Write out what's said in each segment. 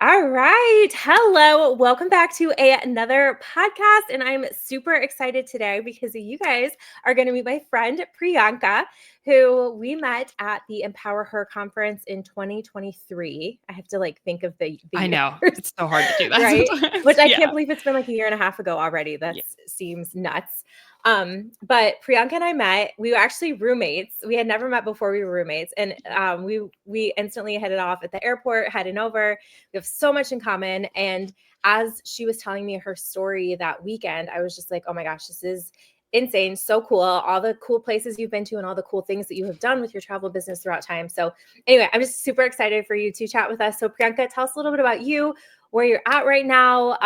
All right. Hello. Welcome back to another podcast. And I'm super excited today because you guys are going to meet my friend Priyanka, who we met at the Empower Her conference in 2023. I have to think of the I years, know. It's so hard to do that right? sometimes. Which I Yeah. can't believe it's been like a year and a half ago already. That Yeah. seems nuts. But Priyanka and I met. We were actually roommates. We had never met before we were roommates. And we instantly headed off at the airport, heading over. We have so much in common. And as she was telling me her story that weekend, I was just like, oh my gosh, this is insane. So cool. All the cool places you've been to and all the cool things that you have done with your travel business throughout time. So anyway, I'm just super excited for you to chat with us. So Priyanka, tell us a little bit about you, where you're at right now,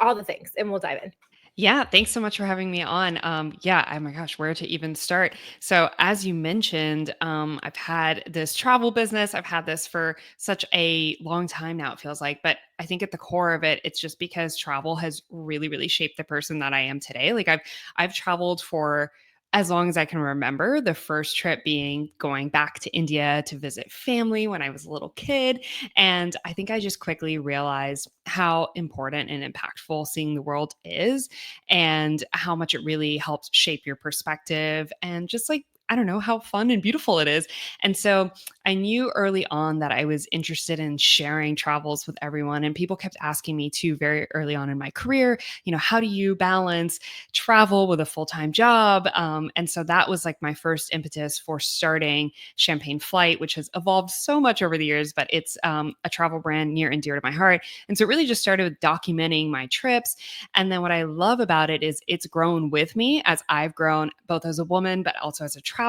all the things, and we'll dive in. Yeah, thanks so much for having me on. Yeah, oh my gosh, where to even start? So, as you mentioned, I've had this travel business. I've had this for such a long time now, it feels like. But I think at the core of it, it's just because travel has really, really shaped the person that I am today. I've traveled for as long as I can remember. The first trip being going back to India to visit family when I was a little kid. And I think I just quickly realized how important and impactful seeing the world is and how much it really helps shape your perspective and just I don't know how fun and beautiful it is. And so I knew early on that I was interested in sharing travels with everyone. And people kept asking me too very early on in my career, how do you balance travel with a full time job? And so that was like my first impetus for starting Champagne Flight, which has evolved so much over the years, but it's a travel brand near and dear to my heart. And so it really just started with documenting my trips. And then what I love about it is it's grown with me as I've grown both as a woman, but also as a traveler.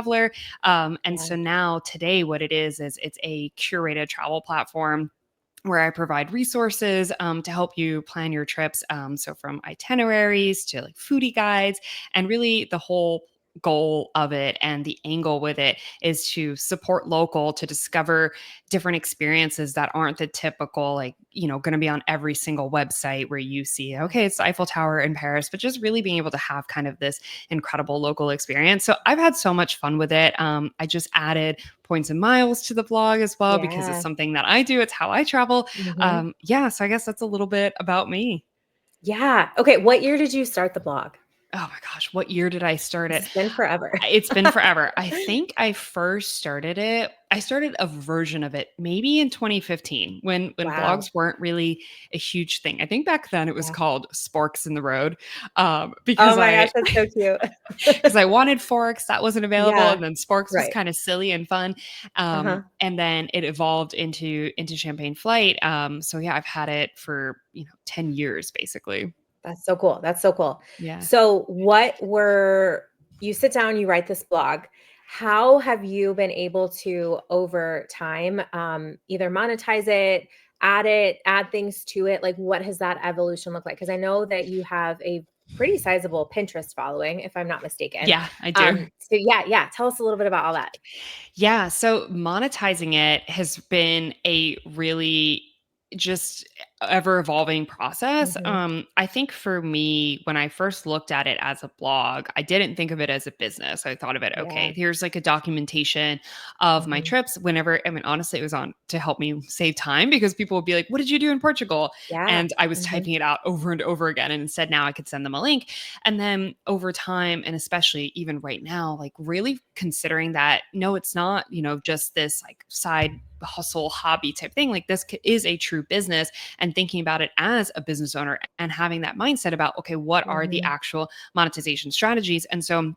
And Yeah. so now today, what it is it's a curated travel platform where I provide resources to help you plan your trips. So from itineraries to like foodie guides, and really the whole goal of it and the angle with it is to support local, to discover different experiences that aren't the typical, going to be on every single website where you see, okay, it's the Eiffel Tower in Paris, but just really being able to have kind of this incredible local experience. So I've had so much fun with it. I just added points and miles to the blog as well because it's Yeah. something that I do. It's how I travel. Mhm. Yeah, so I guess that's a little bit about me. Yeah. Okay. What year did you start the blog? Oh my gosh, what year did I start it? It's been forever. It's been forever. I think I first started it. I started a version of it maybe in 2015 when Wow. blogs weren't really a huge thing. I think back then it was Yeah. called Sporks in the Road, Oh because my gosh, I that's so cute. because I wanted Forks that wasn't available, Yeah. and then Sporks was Right. kind of silly and fun, Uh-huh. and then it evolved into Champagne Flight. So yeah, I've had it for 10 years basically. That's so cool. That's so cool. Yeah. So you sit down, you write this blog. How have you been able to over time either monetize it, add things to it? Like what has that evolution looked like? Because I know that you have a pretty sizable Pinterest following, if I'm not mistaken. Yeah, I do. So yeah, tell us a little bit about all that. Yeah, so monetizing it has been a really just ever evolving process. Mhm. I think for me, when I first looked at it as a blog, I didn't think of it as a business. I thought of it, Yeah. okay, here's like a documentation of my Mhm. trips. Whenever, I mean, honestly, it was on to help me save time because people would be like, what did you do in Portugal? Yeah. And I was Mhm. typing it out over and over again. And instead, now I could send them a link. And then over time, and especially even right now, like really considering that, no, it's not, just this like side hustle hobby type thing. Like this is a true business, and thinking about it as a business owner and having that mindset about, okay, what are the Mhm. actual monetization strategies? And so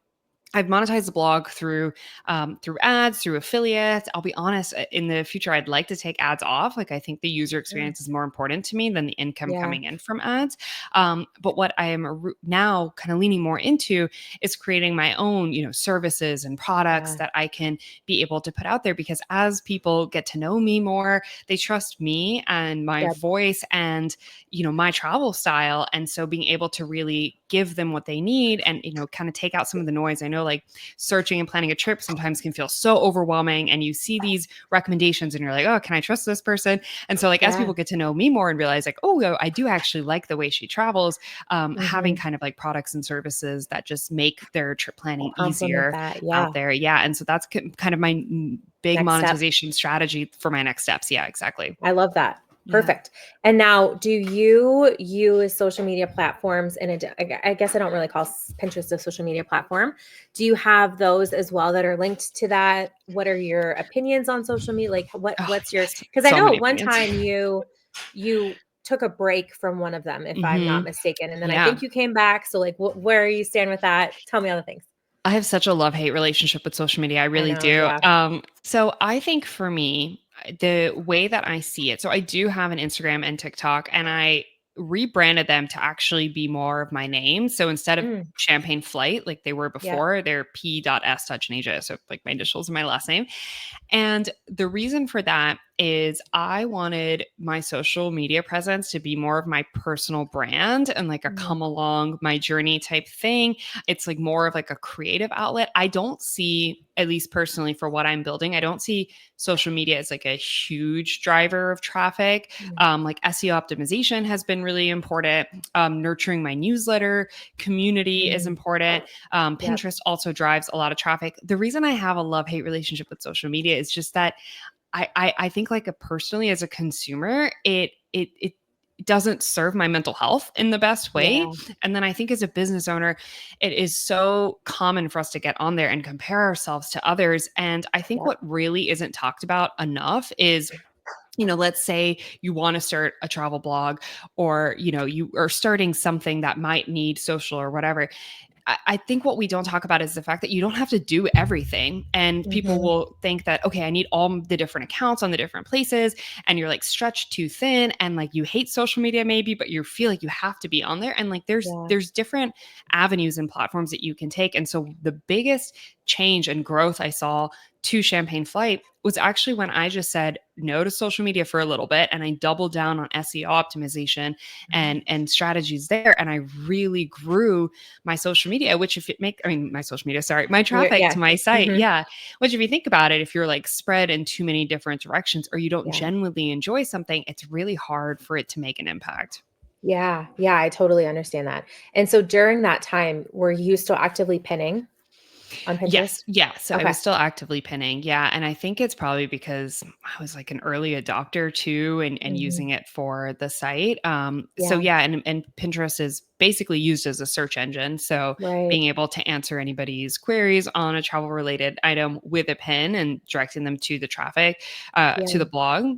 I've monetized the blog through ads, through affiliates. I'll be honest, in the future, I'd like to take ads off. Like I think the user Yeah. experience is more important to me than the income Yeah. coming in from ads. But what I am now kind of leaning more into is creating my own, services and products Yeah. that I can be able to put out there. Because as people get to know me more, they trust me and my Yep. voice and my travel style. And so being able to really give them what they need and kind of take out some of the noise. I know like searching and planning a trip sometimes can feel so overwhelming, and you see these recommendations and you're like, oh, can I trust this person? And so like as Yeah. people get to know me more and realize like, oh, I do actually like the way she travels, having Mhm. kind of like products and services that just make their trip planning Complement easier that. out Yeah. there. Yeah, and so that's kind of my big Next step. monetization strategy for my next steps. Yeah, exactly. I love that. Yeah. Perfect. And now, do you use social media platforms I guess I don't really call Pinterest a social media platform. Do you have those as well that are linked to that? What are your opinions on social media? Like Oh, what's your, yes. because I So know many at one opinions. time you took a break from one of them, if I'm not Hmm. mistaken. And then I Yeah. think you came back. So like where are you stand with that? Tell me all the things. I have such a love-hate relationship with social media. I I really know. do. Yeah. So I think for me, the way that I see it, so I do have an Instagram and TikTok, and I rebranded them to actually be more of my name. So instead of Mm, Champagne Flight, like they were yep. before, they're P.S.Juneja. So like my initials and my last name. And the reason for that is I wanted my social media presence to be more of my personal brand and like a Mm, come along my journey type thing. It's like more of like a creative outlet. I don't see, at least personally for what I'm building, I don't see social media as like a huge driver of traffic. mm, Like SEO optimization has been really important. Nurturing my newsletter community is mm, important. yep. Pinterest also drives a lot of traffic. The reason I have a love hate relationship with social media is just that I think like a personally as a consumer, it doesn't serve my mental health in the best way. Yeah. And then I think as a business owner, it is so common for us to get on there and compare ourselves to others. And I think Yep. what really isn't talked about enough is, let's say you want to start a travel blog, or, you are starting something that might need social or whatever. I think what we don't talk about is the fact that you don't have to do everything. And people Mhm. will think that, okay, I need all the different accounts on the different places. And you're like stretched too thin. And like you hate social media maybe, but you feel like you have to be on there. And like there's Yeah. there's different avenues and platforms that you can take. And so the biggest change and growth I saw to Champagne Flight was actually when I just said no to social media for a little bit and I doubled down on SEO optimization Mhm. and strategies there. And I really grew my social media, which if it make, I mean, my social media, sorry, my traffic Yeah. to my site. Mhm. Yeah. Which if you think about it, if you're like spread in too many different directions or you don't Yeah. genuinely enjoy something, it's really hard for it to make an impact. Yeah. Yeah, I totally understand that. And so during that time, were you still actively pinning on Yes. Pinterest? Yeah. So I Okay. was still actively pinning. Yeah. And I think it's probably because I was like an early adopter too and Mhm. using it for the site. So Yeah. yeah, and Pinterest is basically used as a search engine. So Right. being able to answer anybody's queries on a travel related item with a pin and directing them to the traffic, to the Yeah. blog,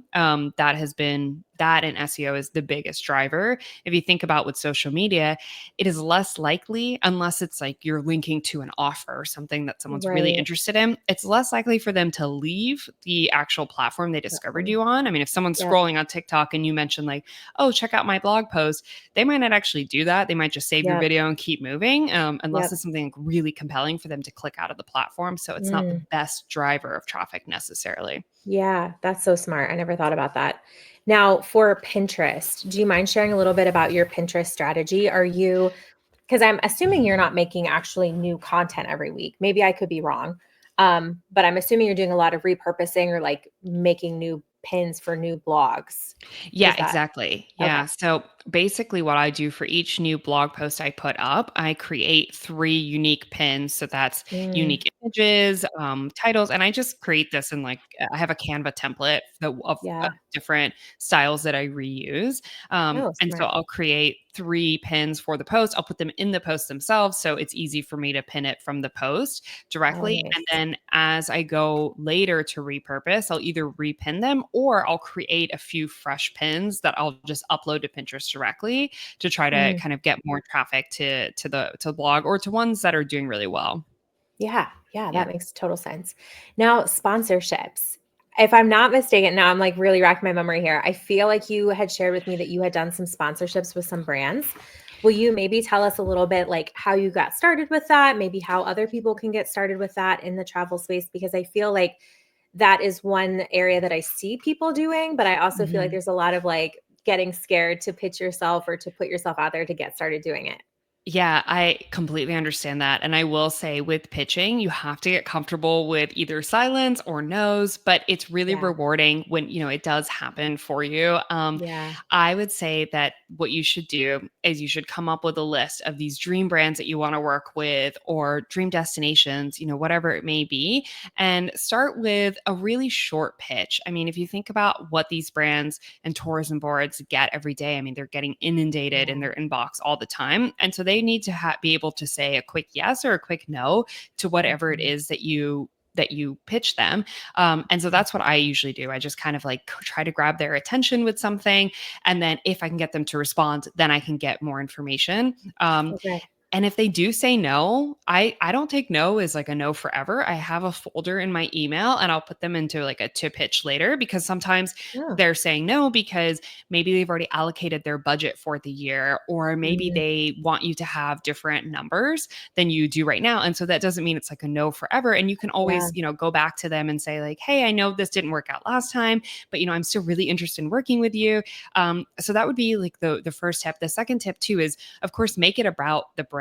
that has been that in SEO is the biggest driver. If you think about with social media, it is less likely, unless it's like you're linking to an offer or something that someone's really Right. interested in, it's less likely for them to leave the actual platform they discovered Platform. you on. I mean, if someone's Yep. scrolling on TikTok and you mention like, oh, check out my blog post, they might not actually do that. They might just save your Yep. video and keep moving, unless Yep. it's something like really compelling for them to click out of the platform. So it's not the Mm. best driver of traffic necessarily. Yeah, that's so smart. I never thought about that. Now, for Pinterest, do you mind sharing a little bit about your Pinterest strategy? Are you, because I'm assuming you're not making actually new content every week. Maybe I could be wrong. But I'm assuming you're doing a lot of repurposing or like making new pins for new blogs. Yeah, Is that exactly. okay? Yeah. So basically, what I do for each new blog post I put up, I create 3 unique pins. So that's Mm, unique images, titles, and I just create this in like I have a Canva template of yeah. different styles that I reuse, Oh, and so smart. I'll create 3 pins for the post. I'll put them in the post themselves, so it's easy for me to pin it from the post Oh, directly. And nice. then as I go later to repurpose, I'll either repin them or I'll create a few fresh pins that I'll just upload to Pinterest directly to try to Mm, kind of get more traffic to the blog or to ones that are doing really well. yeah, yeah, Yeah. that makes total sense. Now, sponsorships. If I'm not mistaken, now I'm like really racking my memory here. I feel like you had shared with me that you had done some sponsorships with some brands. Will you maybe tell us a little bit like how you got started with that, maybe how other people can get started with that in the travel space? Because I feel like that is one area that I see people doing, but I also feel like Mhm. there's a lot of like getting scared to pitch yourself or to put yourself out there to get started doing it. Yeah, I completely understand that. And I will say with pitching, you have to get comfortable with either silence or no's, but it's really Yeah. rewarding when, it does happen for you. Yeah. I would say that what you should do is you should come up with a list of these dream brands that you want to work with or dream destinations, whatever it may be, and start with a really short pitch. I mean, if you think about what these brands and tourism boards get every day, I mean, they're getting inundated in Yeah. their inbox all the time. And so they need to be able to say a quick yes or a quick no to whatever it Mhm. is that you pitch them. And so that's what I usually do. I just kind of like try to grab their attention with something. And then if I can get them to respond, then I can get more information. Okay. And if they do say no, I don't take no as like a no forever. I have a folder in my email and I'll put them into like a to pitch later, because sometimes Oh. they're saying no because maybe they've already allocated their budget for the year, or maybe Mhm. they want you to have different numbers than you do right now. And so that doesn't mean it's like a no forever. And you can Yeah. always, go back to them and say like, "Hey, I know this didn't work out last time, but I'm still really interested in working with you." So that would be like the first tip. The second tip too is, of course, make it about the brand.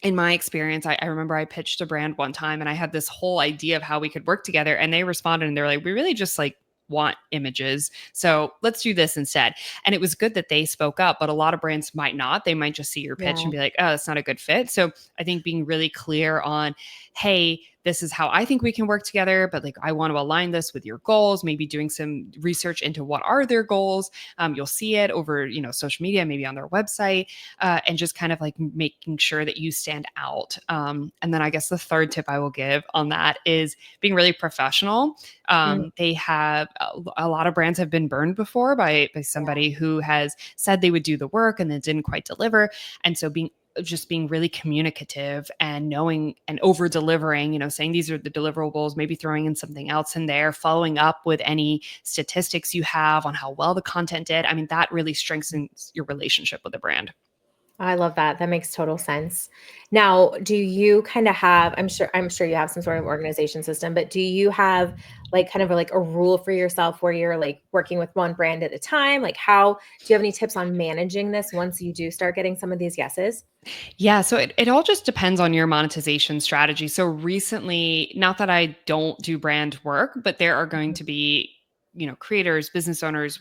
In my experience, I remember I pitched a brand one time and I had this whole idea of how we could work together. And they responded and they're like, "We really just like want images. So let's do this instead." And it was good that they spoke up, but a lot of brands might not. They might just see your pitch and Yeah. be like, "Oh, that's not a good fit." So I think being really clear on, "Hey, this is how I think we can work together, but like I want to align this with your goals," maybe doing some research into what are their goals. You'll see it over, social media, maybe on their website, and just kind of like making sure that you stand out. And then I guess the third tip I will give on that is being really professional. Mm. They have a lot of brands have been burned before by Yeah. somebody who has said they would do the work and then didn't quite deliver. And so being really communicative and knowing and over delivering, saying these are the deliverables, maybe throwing in something else in there, following up with any statistics you have on how well the content did. I mean, that really strengthens your relationship with the brand. I love that. That makes total sense. Now, do you kind of have, I'm sure you have some sort of organization system, but do you have like kind of like a rule for yourself where you're like working with one brand at a time? Like how do you have any tips on managing this once you do start getting some of these yeses? Yeah, so it all just depends on your monetization strategy. So recently, not that I don't do brand work, but there are going Mhm. to be, creators, business owners,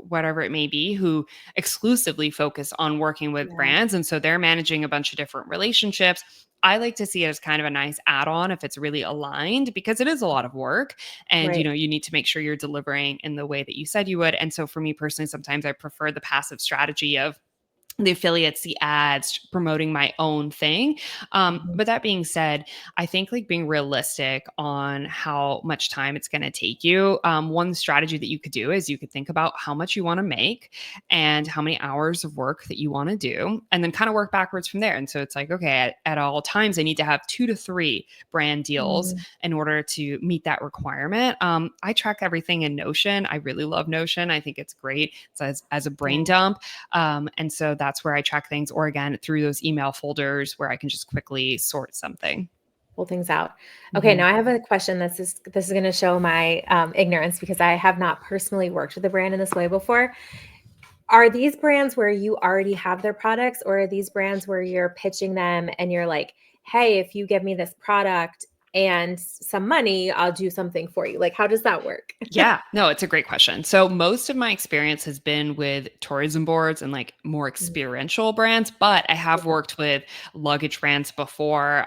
whatever it may be, who exclusively focus on working with Yeah. brands. And so they're managing a bunch of different relationships. I like to see it as kind of a nice add-on if it's really aligned, because it is a lot of work and Right. you need to make sure you're delivering in the way that you said you would. And so for me personally, sometimes I prefer the passive strategy of the affiliates, the ads, promoting my own thing. Mhm. But that being said, I think like being realistic on how much time it's going to take you. One strategy that you could do is you could think about how much you want to make and how many hours of work that you want to do, and then kind of work backwards from there. And so it's like, okay, at all times, I need to have 2 to 3 brand deals Mm. in order to meet that requirement. I track everything in Notion. I really love Notion. I think it's great. It's as a brain Yeah. dump. And so that's where I track things, or again, through those email folders where I can just quickly sort something. Pull things out. Okay, Mhm. now I have a question this is going to show my ignorance because I have not personally worked with a brand in this way before. Are these brands where you already have their products, or are these brands where you're pitching them and you're like, "Hey, if you give me this product and some money, I'll do something for you." Like, how does that work? Yeah, no, it's a great question. So most of my experience has been with tourism boards and like more Mm. experiential brands, but I have Okay. worked with luggage brands before,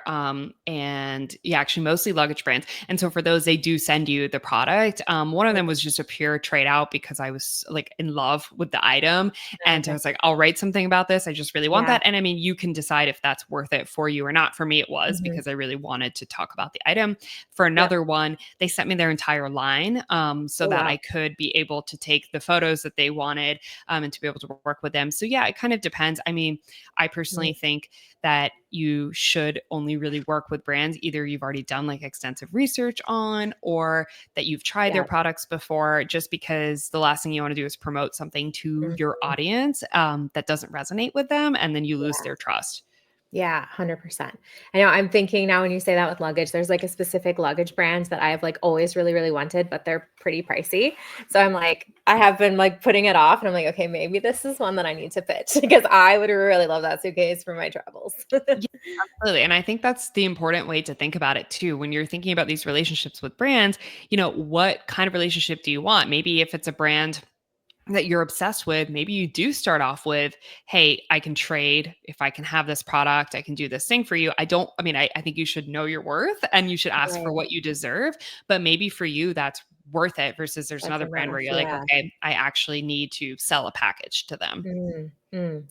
and yeah, actually mostly luggage brands. And so for those, they do send you the product. One of them was just a pure trade out because I was like in love with the item, and I Okay. was like, I'll write something about this. I just really want Yeah. that. And I mean, you can decide if that's worth it for you or not. For me, it was Mhm. because I really wanted to talk about the item. For Yep. another one, they sent me their entire line, so Oh, that wow. I could be able to take the photos that they wanted, and to be able to work with them. So yeah, it kind of depends. I mean, I Mhm. personally think that you should only really work with brands either you've already done like extensive research on, or that you've tried their Yeah. products before, just because the last thing you want to do is promote something to your Mhm. audience that doesn't resonate with them, and then you lose Yeah. their trust. Yeah, 100%. I know I'm thinking now when you say that with luggage, there's like a specific luggage brand that I've like always really, really wanted, but they're pretty pricey. So I'm like, I have been like putting it off and I'm like, okay, maybe this is one that I need to pitch because I would really love that suitcase for my travels. Yeah, absolutely. And I think that's the important way to think about it too. When you're thinking about these relationships with brands, what kind of relationship do you want? Maybe if it's a brand that you're obsessed with, maybe you do start off with, hey, I can trade. If I can have this product, I can do this thing for you. I think you should know your worth and you should ask for Right. what you deserve. But maybe for you, that's worth it versus there's That's another brand enough. where you're like, Yeah. okay, I actually need to sell a package to them.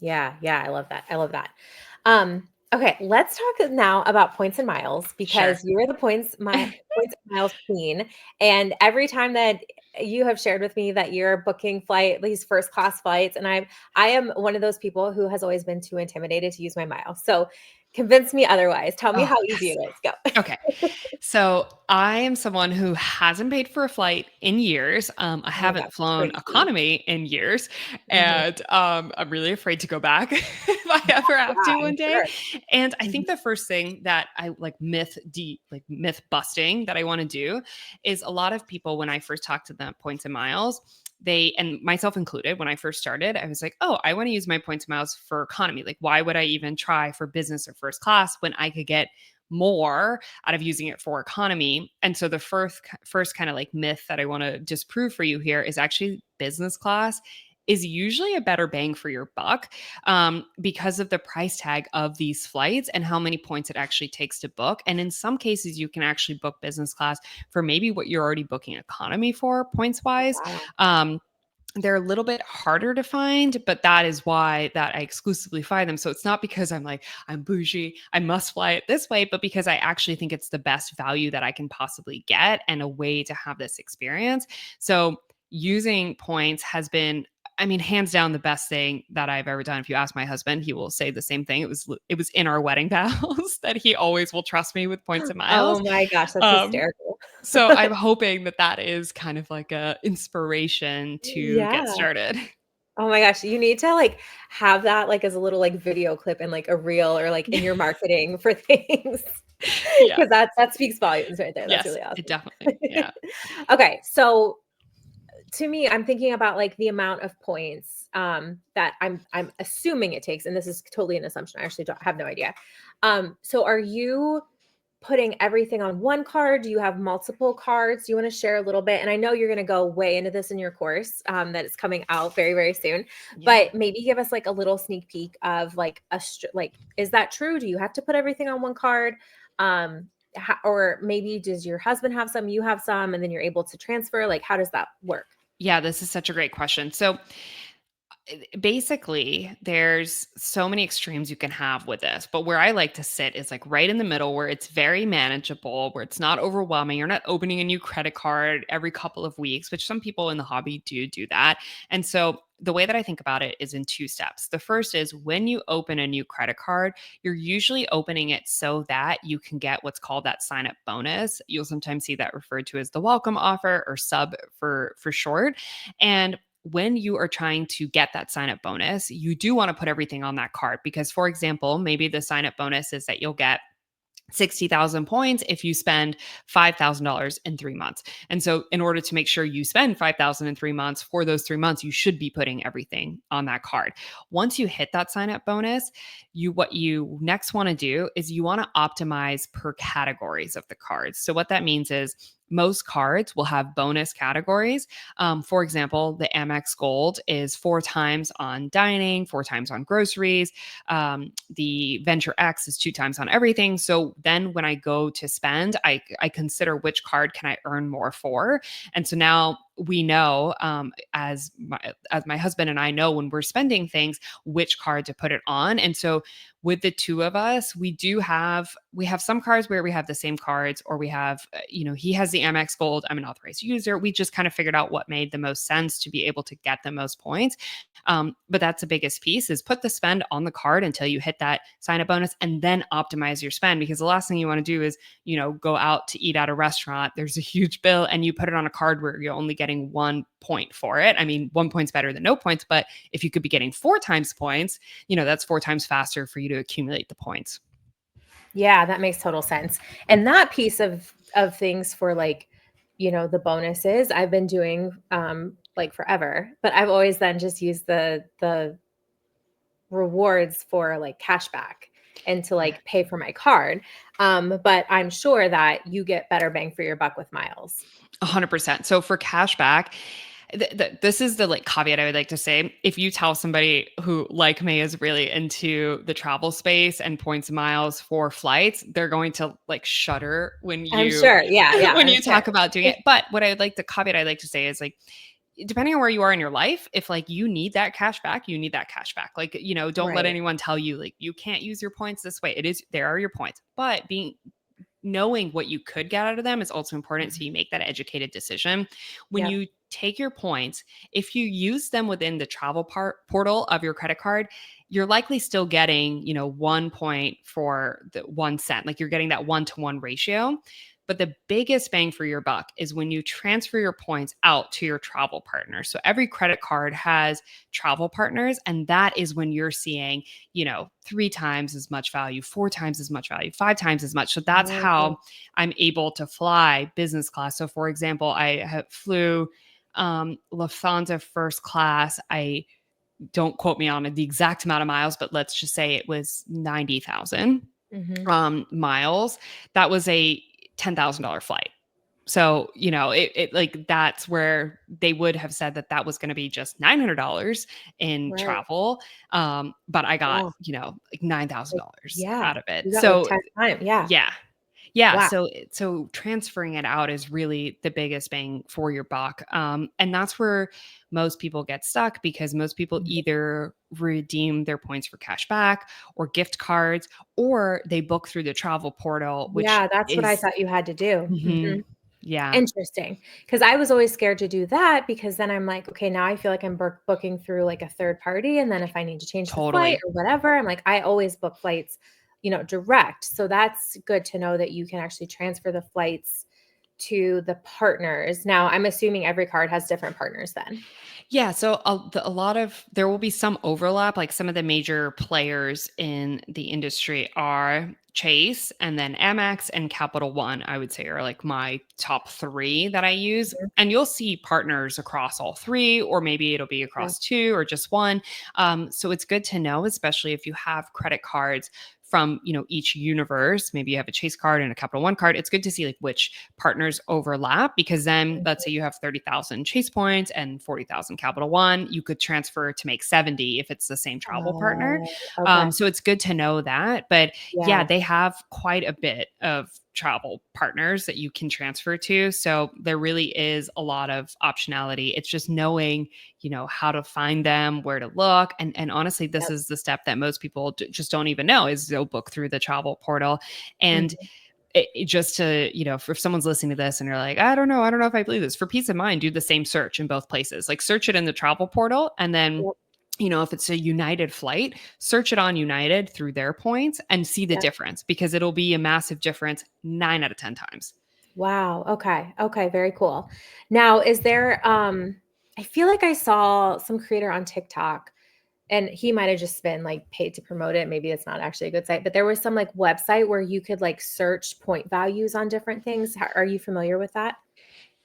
Yeah, yeah, I love that. I love that. Okay, let's talk now about points and miles Sure. because you are the points and miles queen. And every time that you have shared with me that you're booking these first class flights, and I am one of those people who has always been too intimidated to use my miles. So convince me otherwise. Tell me Oh, how easy yes. it is. Go. Okay. So I am someone who hasn't paid for a flight in years. I Oh my God, haven't flown crazy. economy in years. Mhm. And I'm really afraid to go back if I ever have Yeah, to I'm one day. sure. And I Mhm. think the first thing that I like myth busting that I want to do is a lot of people, when I first talk to them points and miles, and myself included, when I first started, I was like, oh, I want to use my points and miles for economy. Like, why would I even try for business or first class when I could get more out of using it for economy? And so the first kind of like myth that I want to disprove for you here is actually business class is usually a better bang for your buck, because of the price tag of these flights and how many points it actually takes to book. And in some cases, you can actually book business class for maybe what you're already booking economy for points wise. Wow. They're a little bit harder to find, but that is why that I exclusively find them. So it's not because I'm like, I'm bougie, I must fly it this way, but because I actually think it's the best value that I can possibly get and a way to have this experience. So using points has been, I mean, hands down the best thing that I've ever done. If you ask my husband, he will say the same thing. It was in our wedding vows that he always will trust me with points and miles. Oh my gosh, that's Um, hysterical. so I'm hoping that that is kind of like a inspiration to get Yeah. started. Oh my gosh, you need to, like, have that, like, as a little, like, video clip and, like, a reel or, like, in your marketing for things, Yeah. because that speaks volumes right there, that's Yes, really it awesome. definitely. Yeah. Okay, so to me, I'm thinking about, like, the amount of points, that I'm assuming it takes, and this is totally an assumption, I actually don't have no idea. So are you putting everything on one card? Do you have multiple cards? Do you wanna share a little bit? And I know you're gonna go way into this in your course, that is coming out very, very soon, Yeah. but maybe give us, like, a little sneak peek of, like, is that true? Do you have to put everything on one card? Ho or maybe does your husband have some, you have some, and then you're able to transfer? Like, how does that work? Yeah, this is such a great question. So basically, there's so many extremes you can have with this, but where I like to sit is like right in the middle where it's very manageable, where it's not overwhelming. You're not opening a new credit card every couple of weeks, which some people in the hobby do that. And so the way that I think about it is in two steps. The first is when you open a new credit card, you're usually opening it so that you can get what's called that sign up bonus. You'll sometimes see that referred to as the welcome offer or sub for short. And when you are trying to get that sign up bonus, you do want to put everything on that card because, for example, maybe the sign up bonus is that you'll get 60,000 points if you spend $5,000 in 3 months. And so, in order to make sure you spend 5,000 in 3 months, for those 3 months, you should be putting everything on that card. Once you hit that sign up bonus, what you next want to do is you want to optimize per categories of the cards. So, what that means is most cards will have bonus categories. For example, the Amex Gold is 4 times on dining, 4 times on groceries. The Venture X is 2 times on everything. So then when I go to spend, I consider which card can I earn more for. And so now we know, as my husband and I know when we're spending things, which card to put it on. And so with the two of us, we have some cards where we have the same cards, or we have, he has the Amex Gold, I'm an authorized user. We just kind of figured out what made the most sense to be able to get the most points. But that's the biggest piece is put the spend on the card until you hit that sign up bonus and then optimize your spend, because the last thing you want to do is, go out to eat at a restaurant. There's a huge bill and you put it on a card where you're only getting 1 point for it. I mean, 1 point's better than no points, but if you could be getting 4 times points, that's 4 times faster for you to accumulate the points. Yeah, that makes total sense. And that piece of things for like, the bonuses I've been doing like forever, but I've always then just used the rewards for like cash back and to like pay for my card. But I'm sure that you get better bang for your buck with miles. 100%. So for cash back, this is the like caveat I would like to say. If you tell somebody who, like me, is really into the travel space and points and miles for flights, they're going to like shudder when I'm you sure. Yeah, yeah, when I'm you sure. talk about doing it. But what I would like, the caveat I'd like to say is like, depending on where you are in your life, if like you need that cash back, you need that cash back. Like, don't let Right. anyone tell you like you can't use your points this way. There are your points. But knowing what you could get out of them is also important, so you make that educated decision. When Yep. you take your points, if you use them within the travel portal of your credit card, you're likely still getting 1 point for the 1 cent. Like you're getting that 1-to-1 ratio. But the biggest bang for your buck is when you transfer your points out to your travel partner. So every credit card has travel partners, and that is when you're seeing 3 times as much value, 4 times as much value, 5 times as much. So that's Oh, how I'm able to fly business class. So for example, I flew Lufthansa first class. I don't quote me on the exact amount of miles, but let's just say it was 90,000 hmm, miles. That was a $10,000 flight. So, it like that's where they would have said that that was going to be just $900 in right. travel. But I got, Wow. like Like, $9,000 yeah, out of it. you got like So 10 times. Yeah. yeah. Yeah, Wow. so transferring it out is really the biggest bang for your buck, and that's where most people get stuck, because most people Mhm. either redeem their points for cash back or gift cards, or they book through the travel portal, which Yeah, that's what I is thought you had to do. mhm, Mhm. yeah, Interesting, because I was always scared to do that because then I'm like, "Okay, now I feel like I'm booking through, like, a third party, and then if I need to change the flight totally. or whatever," I'm like, I always book flights, direct, so that's good to know that you can actually transfer the flights to the partners. Now, I'm assuming every card has different partners then. Yeah, so a lot of there will be some overlap. Like some of the major players in the industry are Chase, and then Amex and Capital One, I would say, are like my top three that I use. Mhm. And you'll see partners across all three, or maybe it'll be Yeah. across two or just one. So it's good to know, especially if you have credit cards from each universe. Maybe you have a Chase card and a Capital One card. It's good to see like which partners overlap, because then let's say you have 30,000 Chase points and 40,000 Capital One, you could transfer to make 70 if it's the same travel partner. Oh, okay. So it's good to know that. But yeah, Yeah. they have quite a bit of travel partners that you can transfer to. So there really is a lot of optionality. It's just knowing, how to find them, where to look. And honestly, this Yep. is the step that most people just don't even know, is they'll book through the travel portal. And Mhm. just to, if someone's listening to this and you're like, I don't know if I believe this, for peace of mind, do the same search in both places. Like search it in the travel portal, and then Yep. if it's a United flight, search it on United through their points and see the Yep. difference, because it'll be a massive difference 9 out of 10 times. Wow, okay, okay, very cool. Now, is there, I feel like I saw some creator on TikTok, and he might have just been, like, paid to promote it, maybe it's not actually a good site, but there was some, like, website where you could, like, search point values on different things. Ho Are you familiar with that?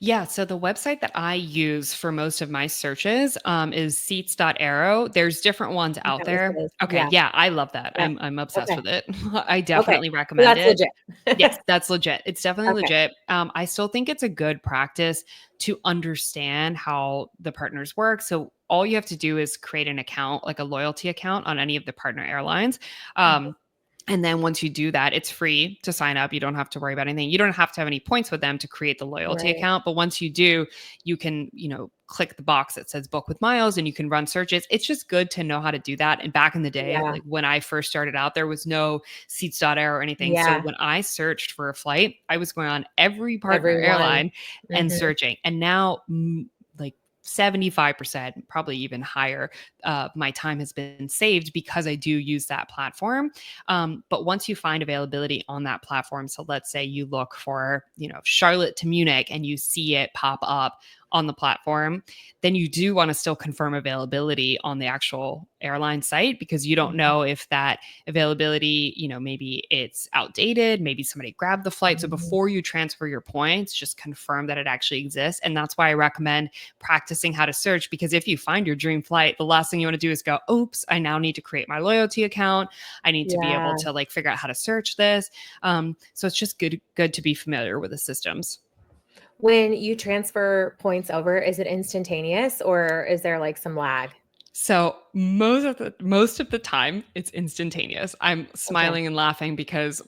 Yeah, so the website that I use for most of my searches is seats.arrow. There's different ones I think out that was there. it is. Okay, Yeah, yeah, I love that. yep. I'm obsessed Okay, with it. I okay. definitely So recommend that's it. legit. Yes, that's legit. It's definitely Okay, legit. I still think it's a good practice to understand how the partners work. So all you have to do is create an account, like a loyalty account on any of the partner airlines. mhm, And then once you do that, it's free to sign up. You don't have to worry about anything. You don't have to have any points with them to create the loyalty right. account. But once you do, you can, click the box that says book with miles, and you can run searches. It's just good to know how to do that. And back in the day, Yeah, like when I first started out, there was no seats.air or anything. So yeah, when I searched for a flight, I was going on every partner everyone. airline and Mhm, searching. And now, like 75%, probably even higher, my time has been saved because I do use that platform. But once you find availability on that platform, so let's say you look for, Charlotte to Munich, and you see it pop up on the platform, then you do want to still confirm availability on the actual airline site, because you don't Mhm. know if that availability, maybe it's outdated, maybe somebody grabbed the flight. So Mhm. before you transfer your points, just confirm that it actually exists. And that's why I recommend practicing how to search, because if you find your dream flight, the last thing you want to do is go, oops, I now need to create my loyalty account. I need to be able Yeah. to like figure out how to search this. So it's just good to be familiar with the systems. When you transfer points over, is it instantaneous or is there like some lag? So most of the time it's instantaneous. I'm Okay. smiling and laughing because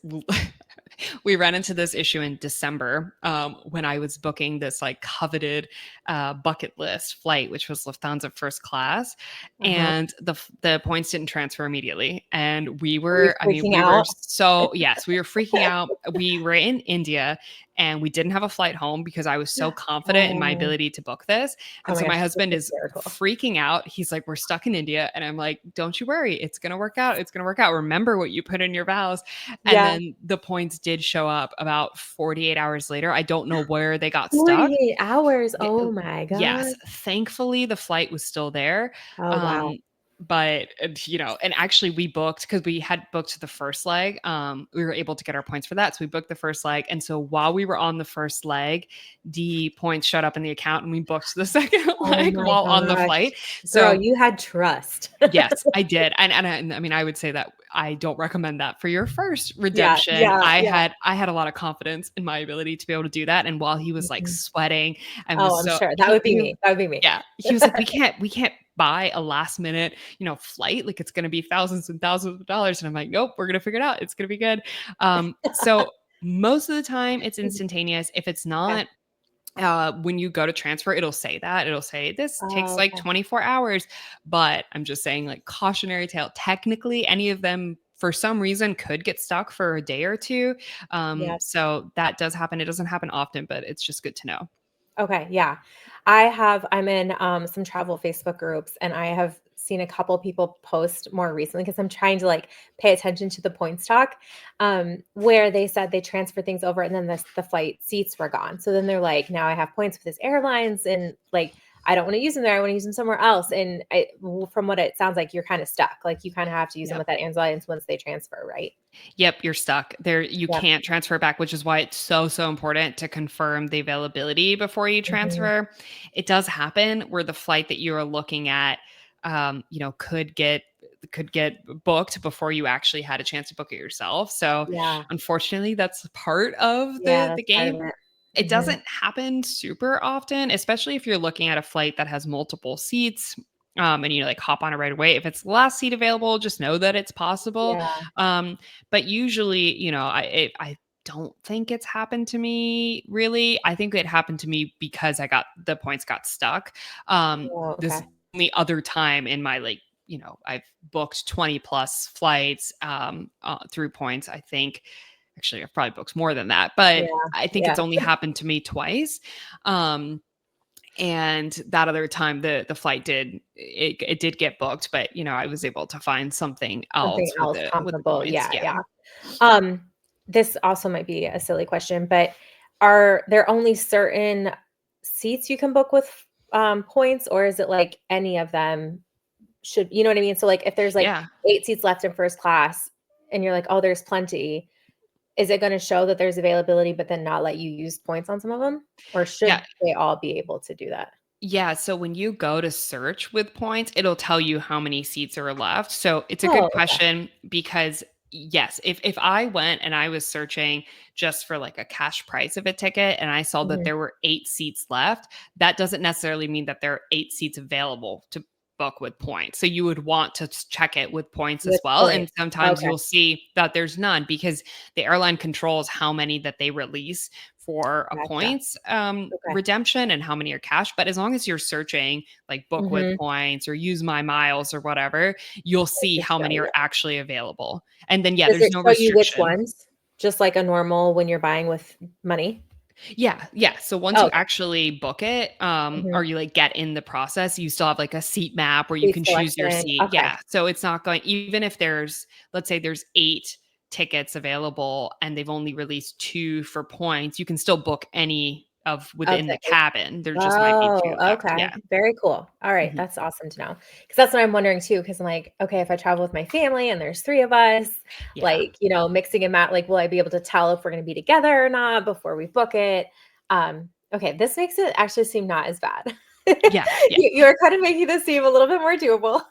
we ran into this issue in December, when I was booking this like coveted bucket list flight, which was Lufthansa first class, Uh-huh. and the points didn't transfer immediately, and we Were you were, I mean, freaking we were out? so, yes, we were freaking out. We were in India, and we didn't have a flight home because I was so confident in my Oh, ability to book this, oh and my so my gosh, that's husband is hysterical. freaking out. He's like, "We're stuck in India," and I'm like, "Don't you worry, it's gonna work out. It's gonna work out. Remember what you put in your vows." And Yeah. then the points did show up about 48 hours later. I don't know where they got stuck. 48 hours. Y Oh my Yes, gosh. thankfully, the flight was still there, Oh, wow. um, but, and actually we booked, because we had booked the first leg, we were able to get our points for that, so we booked the first leg, and so while we were on the first leg, the points showed up in the account, and we booked the second Oh leg my while on the gosh. flight. Girl, So you had trust. yes, I did, and I mean, I would say that I don't recommend that for your first Yeah, redemption. yeah, I yeah. had I had a lot of confidence in my ability to be able to do that, and while he was, like, Mhm. sweating and Oh, was I'm so sure. That would be he me. That would be me. yeah, he was like, "We can't buy a last minute, flight, like, it's gonna be thousands and thousands of dollars," and I'm like, "Nope, we're gonna figure it out, it's gonna be good." So most of the time, it's Mhm. instantaneous. If it's Okay. not, when you go to transfer, it'll say that. It'll say this takes Oh, like okay. 24 hours. But I'm just saying, like, cautionary tale. Technically, any of them for some reason could get stuck for a day or two. Yeah. So that does happen. It doesn't happen often, but it's just good to know. Okay, yeah. I'm in some travel Facebook groups and I have seen a couple people post more recently because I'm trying to like pay attention to the points talk, where they said they transferred things over and then the flight seats were gone. So then they're like, now I have points with this airlines and like I don't want to use them there. I want to use them somewhere else. And from what it sounds like, you're kind of stuck. Like you kind of have to use them Yep. with that airlines once they transfer, right? Yep, you're stuck. There you Yep. can't transfer back, which is why it's so important to confirm the availability before you Mhm. transfer. It does happen where the flight that you're looking at, could get booked before you actually had a chance to book it yourself. So Yeah. unfortunately, that's part of Yeah, the that's part of game. it. It Mhm. doesn't happen super often, especially if you're looking at a flight that has multiple seats. And like hop on it right away. If it's the last seat available, just know that it's possible. Yeah. But usually, I don't think it's happened to me really. I think it happened to me because the points got stuck. Oh, This okay. only other time in my like, I've booked 20 plus flights through points. I think actually I've probably booked more than that, but Yeah. I think Yeah. it's only happened to me twice. Um, and that other time the flight did get booked, but I was able to find something Something else with else the comparable. points. Yeah, Yeah. yeah. Um, this also might be a silly question, but are there only certain seats you can book with, points, or is it like any of them should you know what I mean? So, like, if there's, like, Yeah. 8 seats left in first class and you're like, "Oh, there's plenty," is it gonna show that there's availability, but then not let you use points on some of them? Or Yeah. should they all be able to do that? Yeah, so when you go to search with points, it'll tell you how many seats are left. So it's a good Oh, okay. question because yes, if I went and I was searching just for like a cash price of a ticket and I saw that Mhm. there were 8 seats left, that doesn't necessarily mean that there are 8 seats available to book with points. So you would want to check it with points as With well, and points. sometimes Okay, you'll see that there's none because the airline controls how many that they release for a gotcha. points Okay. redemption and how many are cash. But as long as you're searching like book with Mhm. points or use my miles or whatever, you'll It see should how show many you. are actually available. And then, yeah, Does there's it no show you which restriction. ones? Just like a normal when you're buying with money? Yeah, yeah. So once Oh, you okay. actually book it, Mhm. or you like get in the process, you still have like a seat map where you Seat can choose your selection. seat. Okay. Yeah. So it's not going, even if let's say there's 8 tickets available and they've only released 2 for points, you can still book any of Of within the the cabin. There just might be Oh, 2 of them. okay. Yeah. Very cool. All right. Mhm. That's awesome to know. Because that's what I'm wondering too. Because I'm like, okay, if I travel with my family and there's 3 of us, Yeah. like, mixing and like, will I be able to tell if we're gonna be together or not before we book it? Okay, this makes it actually seem not as bad. Yeah. Yeah. You're kind of making this seem a little bit more doable.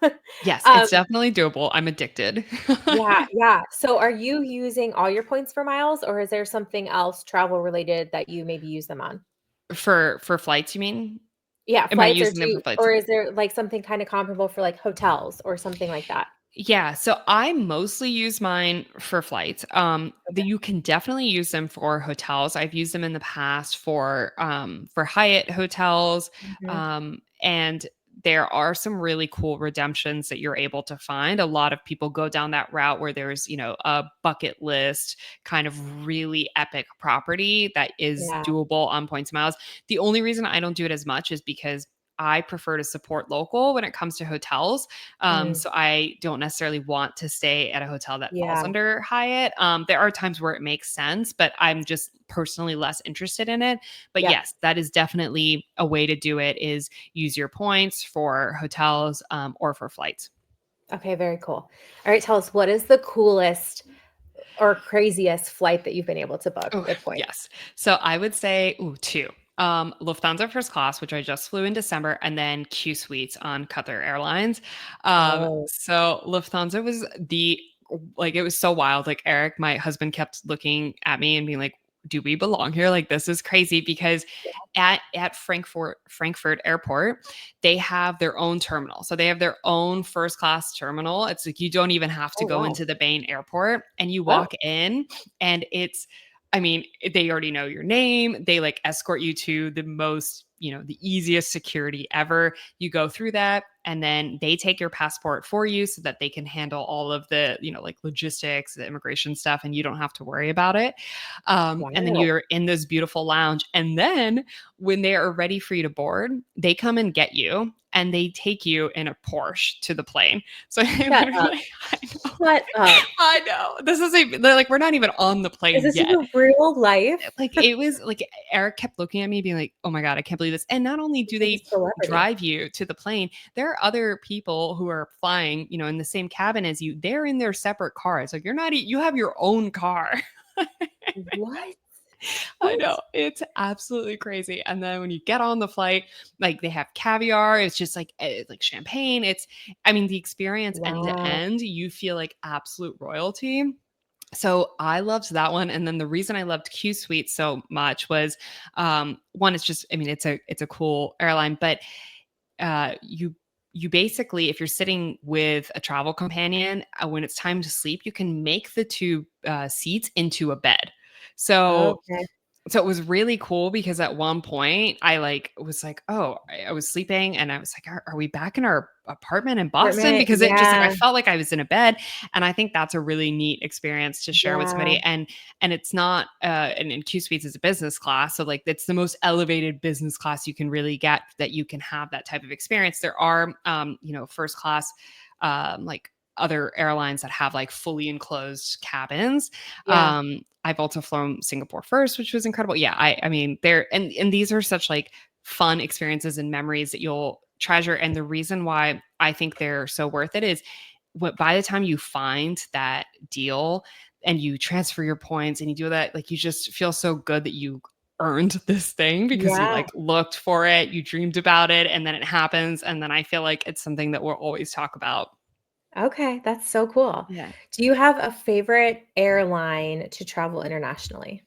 Yes, Um, it's definitely doable. I'm addicted. yeah, yeah. So are you using all your points for miles, or is there something else travel related that you maybe use them on? For flights, you mean? Yeah, Am I flights or using them for flights? or is there, like, something kinda comparable for, like, hotels or something like that? Yeah, so I mostly use mine for flights. Okay. You can definitely use them for hotels. I've used them in the past for Hyatt hotels, Mhm. and there are some really cool redemptions that you're able to find. A lot of people go down that route where there's a bucket list kind of really epic property that is Yeah. doable on points and miles. The only reason I don't do it as much is because I prefer to support local when it comes to hotels. Mm, So I don't necessarily want to stay at a hotel that falls yeah, under Hyatt. There are times where it makes sense, but I'm just personally less interested in it. But yeah. yes, that is definitely a way to do it is use your points for hotels or for flights. Okay, very cool. Alright, tell us, what is the coolest or craziest flight that you've been able to book Oh, with points? yes. So I would say, two. Lufthansa first class, which I just flew in December, and then Q Suites on Qatar Airlines. Oh, So Lufthansa was it was so wild. Like Eric, my husband, kept looking at me and being like, "Do we belong here? Like this is crazy." Because at Frankfurt Airport, they have their own terminal. So they have their own first class terminal. It's like you don't even have to oh, go wow. into the main airport, and you Oh, walk in and it's I mean, they already know your name. They like escort you to the most, the easiest security ever. You go through that and then they take your passport for you so that they can handle all of the, like logistics, the immigration stuff, and you don't have to worry about it. And then wow. you're in this beautiful lounge. And then when they are ready for you to board, they come and get you and they take you in a Porsche to the plane. So I Shut up. literally, I know. Shut up. I know. They're like, we're not even on the Is plane this yet. even real life? Like it was like Eric kept looking at me being like, "Oh my god, I can't believe this." And not only do He's like a they celebrity. drive you to the plane, there are other people who are flying, in the same cabin as you. They're in their separate cars. Like you're not you have your own car. What? I What? know. It's absolutely crazy. And then when you get on the flight, like they have caviar, it's just like champagne. The experience end to Wow. end, you feel like absolute royalty. So I loved that one, and then the reason I loved Q Suite so much was, one, it's just, it's a cool airline, but you basically, if you're sitting with a travel companion, when it's time to sleep, you can make the two seats into a bed. So Okay. so it was really cool because at one point I was like, oh, I was sleeping and I was like, are we back in our apartment in Boston? Apartment, Because it just like I yeah, felt like I was in a bed. And I think that's a really neat experience to share with yeah, somebody. And it's not and in Q Suites is a business class. So like it's the most elevated business class you can really get that you can have that type of experience. There are first class like other airlines that have like fully enclosed cabins. yeah, I've also flown Singapore first, which was incredible. Yeah, I mean, and these are such like fun experiences and memories that you'll treasure. And the reason why I think they're so worth it is what by the time you find that deal and you transfer your points and you do that, like you just feel so good that you earned this thing because you yeah. like looked for it, you dreamed about it, and then it happens. And then I feel like it's something that we'll always talk about. Okay, that's so cool. Yeah. Do you have a favorite airline to travel internationally?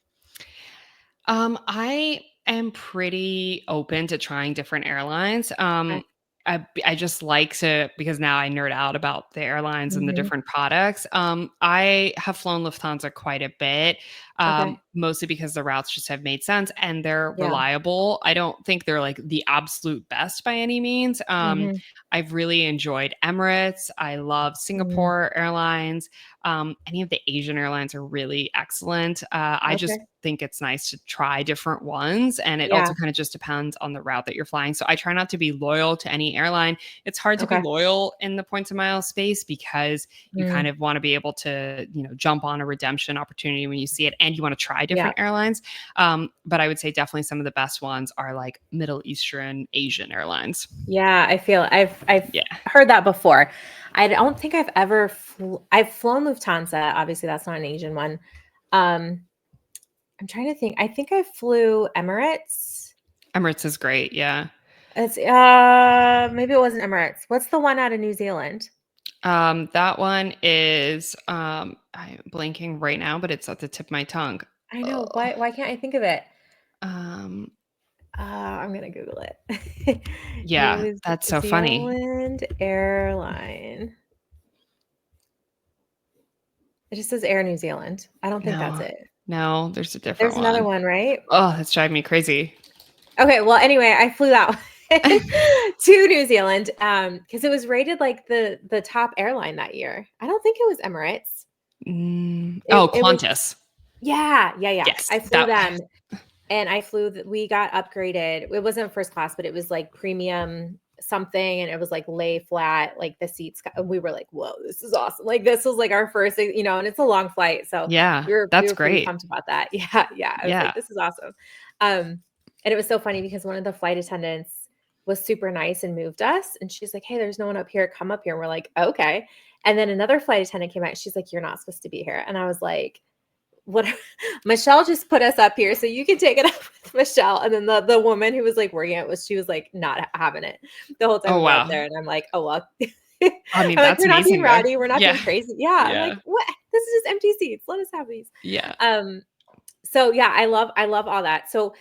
I am pretty open to trying different airlines. Okay. I just like to because now I nerd out about the airlines and the Mhm. different products. I have flown Lufthansa quite a bit, Okay. mostly because the routes just have made sense and they're Yeah. reliable. I don't think they're like the absolute best by any means. Mhm. I've really enjoyed Emirates. I love Mm. Singapore Airlines. Any of the Asian airlines are really excellent. I just Okay. think it's nice to try different ones. And it Yeah. also kind of just depends on the route that you're flying. So I try not to be loyal to any airline. It's hard to be Okay. loyal in the points and miles space because you Mm. kind of want to be able to, jump on a redemption opportunity when you see it and you want to try try Yeah. different airlines. But I would say definitely some of the best ones are like Middle Eastern, Asian airlines. Yeah, I've Yeah. heard that before. I don't think I've ever I've flown Lufthansa. Obviously, that's not an Asian one. Um, I'm trying to think. I think I flew Emirates. Emirates is great. Yeah. It's maybe it wasn't Emirates. What's the one out of New Zealand? That one is I'm blanking right now, but it's at the tip of my tongue. I know. Oh, Why can't I think of it? um, I'm gonna Google it. yeah, New that's so funny. Zealand airline. It just says Air New Zealand. I don't think that's No, it. no, there's a different There's another one. one, right? Oh, that's driving me crazy. Okay, well, anyway, I flew that one to New Zealand because it was rated like the top airline that year. I don't think it was Emirates. Oh, It was Qantas. yeah. Yes, I flew that. them and we got upgraded. It wasn't first class, but it was like premium something and it was like lay flat, like the seats we were like, "Whoa, this is awesome." Like this was like our first, and it's a long flight, so Yeah, we that's were pretty great. pumped about that. Yeah. I was like, Yeah. "This is awesome." And it was so funny because one of the flight attendants was super nice and moved us and she's like, "Hey, there's no one up here. Come up here." And we're like, "Okay." And then another flight attendant came out. She's like, "You're not supposed to be here." And I was like, what Michelle just put us up here, so you can take it up with Michelle. And then the woman who was like working it she was like not having it the whole time Oh, we were up wow. there. And I'm like, "Oh well." I mean, I'm like, that's "We're not being amazing though. rowdy, we're not being Yeah. crazy." Yeah. I'm like, Yeah. "What? This is just empty seats. Let us have these." Yeah. Um, so yeah, I love all that. So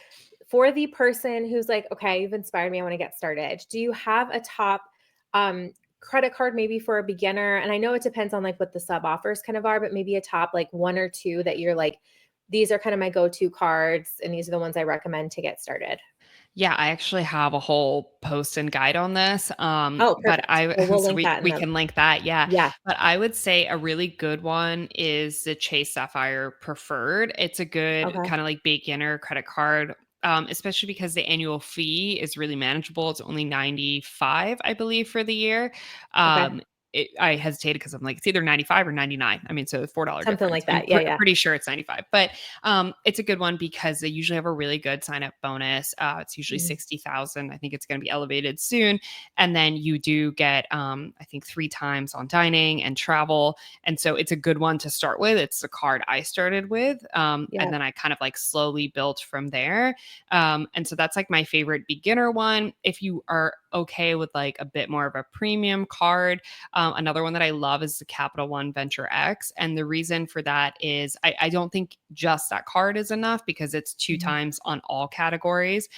for the person who's like, "Okay, you've inspired me, I want to get started." Do you have a top credit card maybe for a beginner? And I know it depends on like what the sub offers kind of are, but maybe a top like one or two that you're like, these are kind of my go-to cards and these are the ones I recommend to get started. Yeah, I actually have a whole post and guide on this. Oh, But perfect. Well, we'll so link we that in we the can link that, yeah. yeah. But I would say a really good one is the Chase Sapphire Preferred. It's a good Okay. kind of like beginner credit card, especially because the annual fee is really manageable. It's only 95, I believe, for the year. Okay. I hesitated because I'm like, it's either 95 or 99. I mean, so $4 Something difference. like I'm that. Yeah, yeah. pretty sure it's 95, but it's a good one because they usually have a really good sign up bonus. It's usually Mhm. 60,000. I think it's going to be elevated soon. And then you do get, I think 3 times on dining and travel. And so it's a good one to start with. It's the card I started with. And Yeah. then I kind of like slowly built from there. And so that's like my favorite beginner one. If you are okay with like a bit more of a premium card, another one that I love is the Capital One Venture X. And the reason for that is I don't think just that card is enough because it's two Mhm. times on all categories.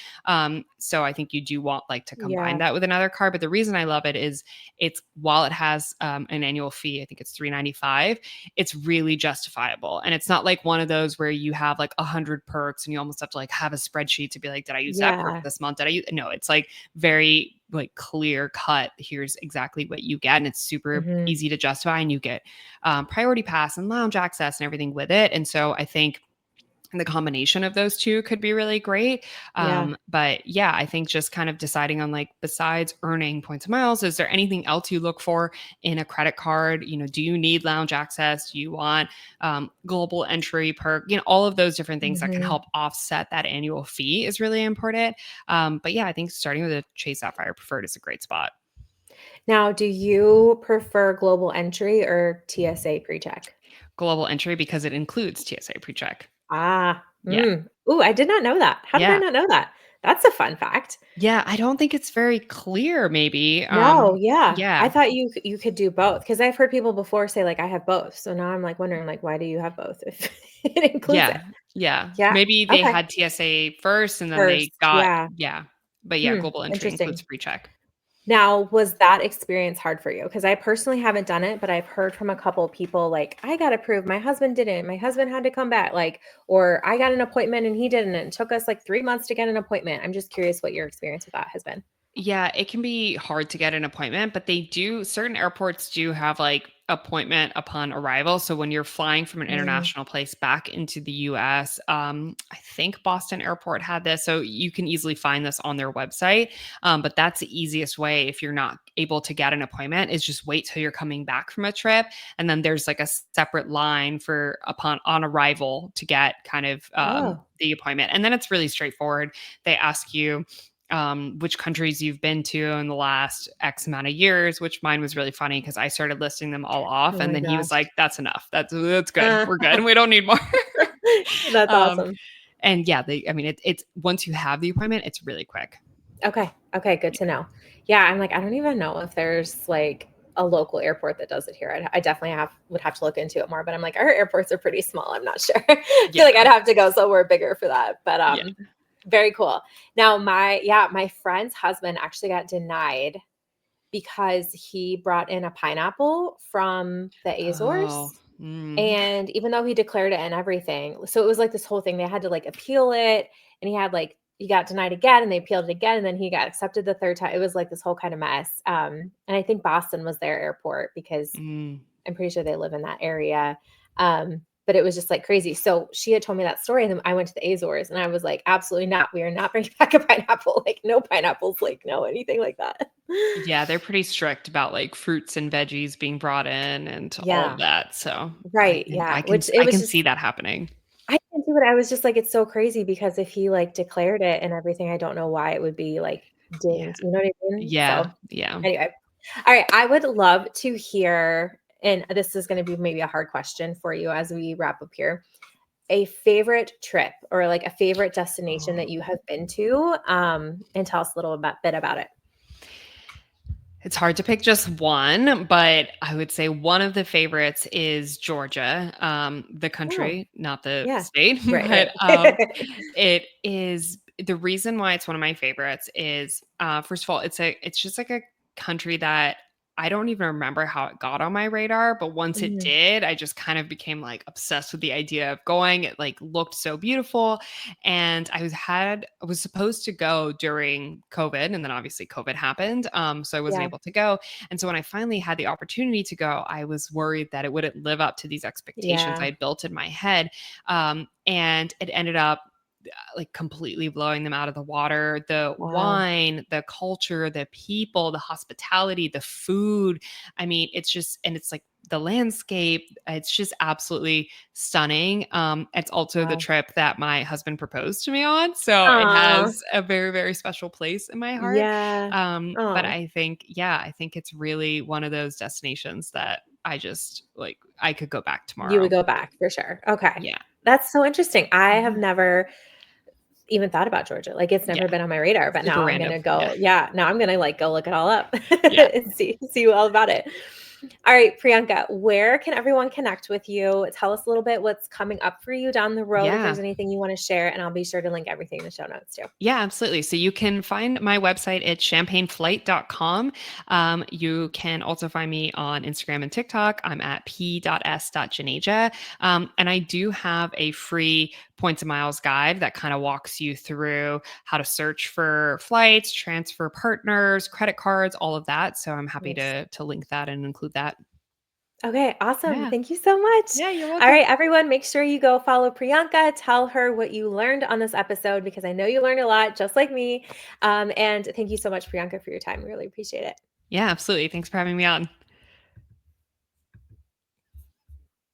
So I think you do want like to combine Yeah. that with another card. But the reason I love it is it's while it has an annual fee, I think it's $3.95, it's really justifiable. And it's not like one of those where you have like 100 perks and you almost have to like have a spreadsheet to be like, did I use that perk Yeah. this month? Did I use? No, it's like very like clear cut. Here's exactly what you get, and it's super Mhm. easy to justify. And you get priority pass and lounge access and everything with it. And so I think the combination of those two could be really great. Yeah. But yeah, I think just kind of deciding on like, besides earning points and miles, is there anything else you look for in a credit card? Do you need lounge access? Do you want global entry perk? All of those different things that can Mhm. help offset that annual fee is really important. But yeah, I think starting with a Chase Sapphire Preferred is a great spot. Now, do you prefer global entry or TSA pre-check? Global entry because it includes TSA pre-check. Ah, Yeah. Ooh, I did not know that. How did I Yeah. not know that? That's a fun fact. Yeah, I don't think it's very clear maybe. No, yeah. I Yeah. thought you could do both because 'cause I've heard people before say, like, "I have both." So now I'm, like, wondering, like, why do you have both if it includes it? Yeah. Yeah. Yeah, Maybe they okay. had TSA first and then they First, got yeah. yeah. But yeah, global entry includes Interesting. pre-check. Now, was that experience hard for you? Because I personally haven't done it, but I've heard from a couple people, like, "I got approved, my husband didn't, my husband had to come back," like, or, "I got an appointment and he didn't, and it took us, like, 3 months to get an appointment." I'm just curious what your experience with that has been. Yeah, it can be hard to get an appointment, but certain airports do have like appointment upon arrival. So when you're flying from an Mm. international place back into the US, I think Boston Airport had this. So you can easily find this on their website. But that's the easiest way if you're not able to get an appointment is just wait till you're coming back from a trip. And then there's like a separate line for upon on arrival to get kind of Oh, the appointment. And then it's really straightforward. They ask you which countries you've been to in the last X amount of years, which mine was really funny because I started listing them all off. oh And my then he was gosh. like, that's enough. That's good. We're good. We don't need more. That's um, awesome. and yeah, it's once you have the appointment, it's really quick. Okay. Okay. Good to know. Yeah. I'm like, I don't even know if there's like a local airport that does it here. I definitely would have to look into it more, but I'm like, our airports are pretty small. I'm not sure. I feel like Yeah. I'd have to go somewhere bigger for that. But Yeah. very cool. Now my friend's husband actually got denied because he brought in a pineapple from the Oh. Azores. Mm. And even though he declared it and everything, so it was like this whole thing. They had to like appeal it, and he got denied again, and they appealed it again, and then he got accepted the third time. It was like this whole kind of mess. And I think Boston was their airport because Mm. I'm pretty sure they live in that area. But it was just like crazy. So she had told me that story, and then I went to the Azores, and I was like, absolutely not. We are not bringing back a pineapple. Like no pineapples. Like no anything like that. Yeah, they're pretty strict about like fruits and veggies being brought in and all of Yeah. that. So Right. Yeah. I can Which it I was can just see that happening. I didn't do it. I was just like, it's so crazy because if he like declared it and everything, I don't know why it would be like Yeah. dinged. You know what I mean? Yeah. So Yeah. anyway, all right. I would love to hear, and this is going to be maybe a hard question for you as we wrap up here. A favorite trip or like a favorite destination Oh. that you have been to, and tell us a little bit about it. It's hard to pick just one, but I would say one of the favorites is Georgia, the Oh, country, not the yeah. state. Right. But Right. it is the reason why it's one of my favorites is first of all, it's just like a country that I don't even remember how it got on my radar, but once it Mhm. did, I just kind of became like obsessed with the idea of going. It like looked so beautiful. And I was supposed to go during COVID, and then obviously COVID happened. So I wasn't Yeah. able to go. And so when I finally had the opportunity to go, I was worried that it wouldn't live up to these expectations I Yeah. had built in my head. And it ended up like completely blowing them out of the water. The Wow. wine, the culture, the people, the hospitality, the food. I mean, it's just, and it's like the landscape. It's just absolutely stunning. It's also the Wow. trip that my husband proposed to me on. So it Aw. has a very, very special place in my heart. Yeah. But Oh. I think, yeah, I think it's really one of those destinations that I just like, I could go back You would tomorrow. go back for sure. Okay. Yeah. That's so interesting. I have Yeah. never even thought about Georgia. Like, it's Yeah. never been on my radar, but now Super I'm gonna random. Yeah. go now I'm gonna, like, go look it all up Yeah. and see all about it. All right, Priyanka, where can everyone connect with you? Tell us a little bit what's coming up for you down the road, if there's Yeah. anything you wanna share, and I'll be sure to link everything in the show notes too. Yeah, absolutely. So you can find my website at champagneflight.com. You can also find me on Instagram and TikTok. I'm at p.s.juneja. And I do have a free points and miles guide that kind of walks you through how to search for flights, transfer partners, credit cards, all of that. So I'm happy Nice. to link that and include that. Okay, awesome. Yeah. Thank you so much. Yeah, you're All welcome. right, everyone, make sure you go follow Priyanka. Tell her what you learned on this episode because I know you learned a lot, just like me. And thank you so much, Priyanka, for your time. We really appreciate it. Yeah, absolutely. Thanks for having me on.